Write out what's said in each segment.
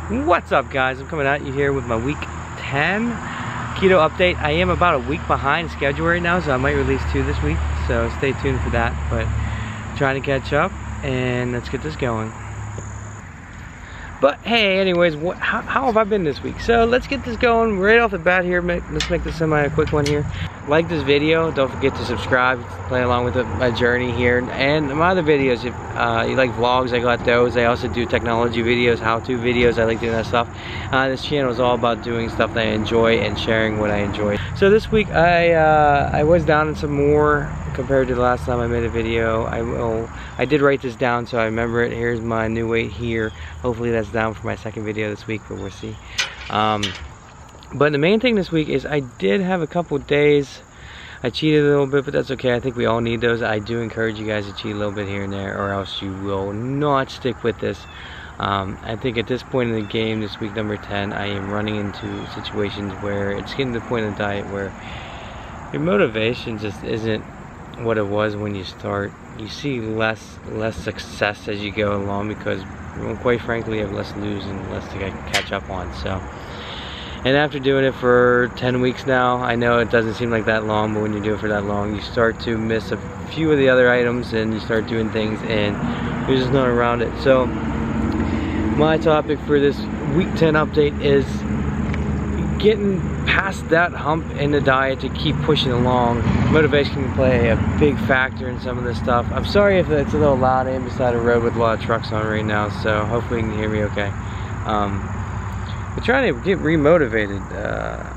What's up, guys? I'm coming at you here with my week 10 keto update. I am about a week behind schedule right now, so I might release 2 this week, so stay tuned for that. But trying to catch up, and let's get this going. But hey, anyways, how have I been this week? So let's get this going right off the bat here. Let's make this a quick one here. Like this video, don't forget to subscribe, play along with my journey here, and my other videos. If you like vlogs, I got those. I also do technology videos, how-to videos. I like doing that stuff. This channel is all about doing stuff that I enjoy and sharing what I enjoy. So this week I was down in some more compared to the last time I made a video. I did write this down so I remember it. Here's my new weight here. Hopefully that's down for my second video this week, but we'll see. But the main thing this week is I did have a couple days I cheated a little bit, but that's okay. I think we all need those. I do encourage you guys to cheat a little bit here and there, or else you will not stick with this. I think at this point in the game, this week number 10, I am running into situations where it's getting to the point in the diet where your motivation just isn't what it was when you start. You see less success as you go along because, well, quite frankly, you have less to lose and less to catch up on. So, and after doing it for 10 weeks now, I know it doesn't seem like that long, but when you do it for that long, you start to miss a few of the other items and you start doing things and you're just not around it. So my topic for this week 10 update is getting past that hump in the diet to keep pushing along. Motivation can play a big factor in some of this stuff. I'm sorry if it's a little loud. I am beside a road with a lot of trucks on right now, so hopefully you can hear me okay. But trying to get remotivated.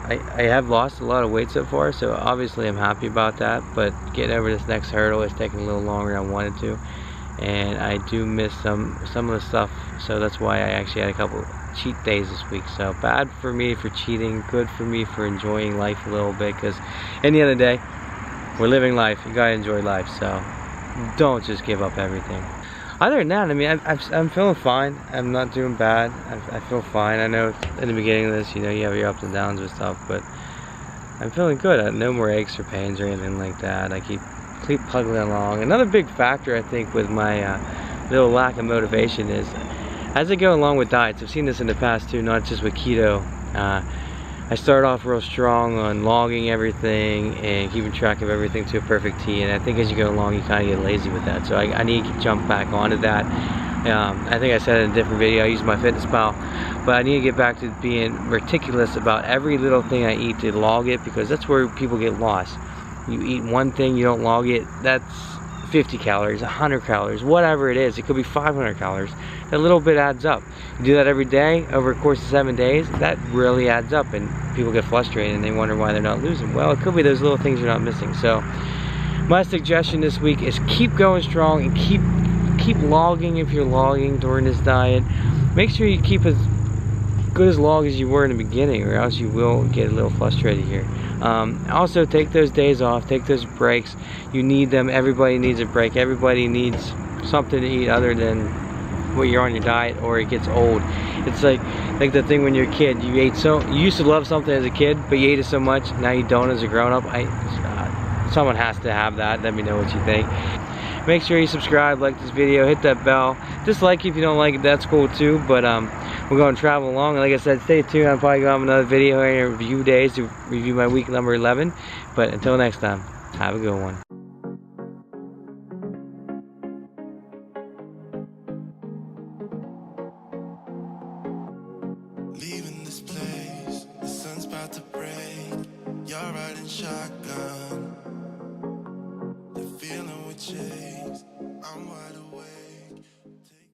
I have lost a lot of weight so far, so obviously I'm happy about that, but getting over this next hurdle is taking a little longer than I wanted to, and I do miss some of the stuff, so that's why I actually had a couple cheat days this week. So bad for me for cheating, good for me for enjoying life a little bit, because in the end of the day, we're living life. You gotta enjoy life, so don't just give up everything. Other than that, I mean, I'm feeling fine. I'm not doing bad. I feel fine. I know in the beginning of this, you know, you have your ups and downs with stuff, but I'm feeling good. No more aches or pains or anything like that. I keep plugging along. Another big factor, I think, with my little lack of motivation is, as I go along with diets, I've seen this in the past too, not just with keto. I start off real strong on logging everything and keeping track of everything to a perfect T, and I think as you go along you kind of get lazy with that, so I need to jump back onto that. I think I said in a different video, I use my FitnessPal, but I need to get back to being meticulous about every little thing I eat, to log it, because that's where people get lost. You eat one thing, you don't log it, that's 50 calories, 100 calories, whatever it is. It could be 500 calories. That little bit adds up. You do that every day over a course of 7 days, that really adds up, and people get frustrated and they wonder why they're not losing. Well, it could be those little things you're not missing. So my suggestion this week is keep going strong and keep logging if you're logging during this diet. Make sure you keep as good as log as you were in the beginning, or else you will get a little frustrated here. Also, take those days off, take those breaks. You need them. Everybody needs a break. Everybody needs something to eat other than what you're on your diet, or it gets old. It's like the thing when you're a kid. You used to love something as a kid, but you ate it so much, now you don't as a grown-up. Someone has to have that. Let me know what you think. Make sure you subscribe, like this video, hit that bell. Dislike if you don't like it, that's cool too, but we're going to travel along, and like I said, stay tuned. I'll probably go have another video here in review days to review my week number 11, but until next time, have a good one. Leaving this place, the sun's about to break. You're riding shotgun. The feeling we chase, I'm wide awake.